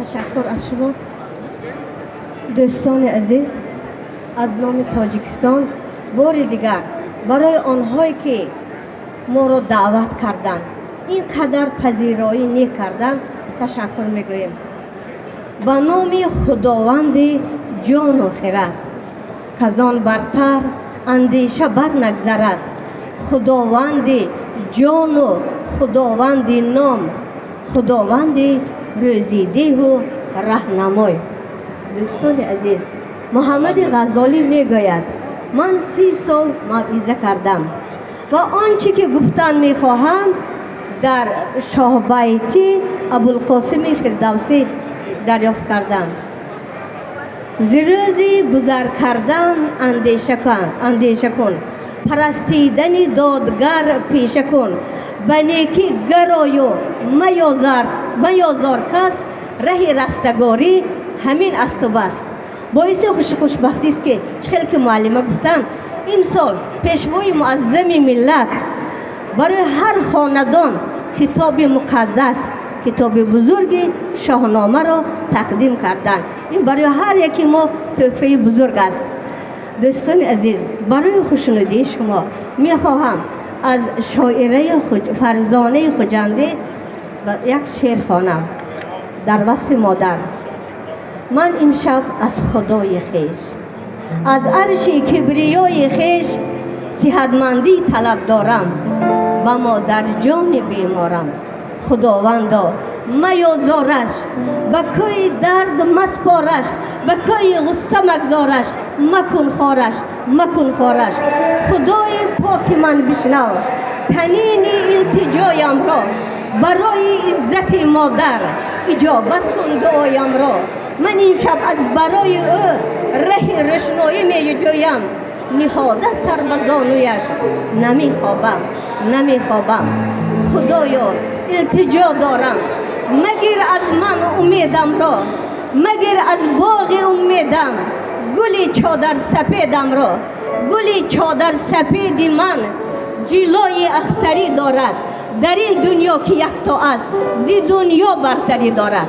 تشکر از شما دوستان عزیز. از نام تاجیکستان بار دیگر برای آنهایی که ما را دعوت کردند اینقدر پذیرایی نیک کردند تشکر میگوییم. به نام خداوند جان و خرد کزان برتر اندیشه بر نگذرد، خداوند جان و خداوند نام، خداوند روزیده و رهنمای. دوستان عزیز، محمد غزالی میگوید من 30 سال موعظه کردم و آنچه که گفتن میخواهم در شاه بیتی ابوالقاسم فردوسی دریافت کردم. ز روزی گذر کردن اندیشه کن، پرستیدن دادگر پیشه کن، به نیکی گرای و میازار کس، ره رستگاری همین است و بس. باعث خوشبختی است که خیلی که معلمه گفتن امسال پیشوای معظم ملت برای هر خاندان کتاب مقدس، کتاب بزرگ شاهنامه را تقدیم کردند. این برای هر یکی ما تحفه بزرگ است. دوستان عزیز، برای خوشنودی شما میخواهم از شاعره فرزانه خجنده یک شعر خوانم در وصف مادر. من امشب از خدای خیش، از عرش کبریای خیش، صحتمندی طلب دارم، و مادر جان بیمارم. خداوندا میازارش، به کوی درد مسپارش، به کوی غصه مگذارش، مکن خارش. خدای پاک من بشنو تنین التجایم را، برای عزت مادر اجابت کن دعایم را. من این شب از برای او ره روشنایی می جویم، نهاده سر به زانویش نمیخوابم. خدایا التجا دارم، مگیر از من امیدم را، مگیر از باغ امیدم گلی چادر سپیدم را. گلی چادر سپید من جلوی اختری دارد، در این دنیا که یک تا است زی دنیا برتری دارد.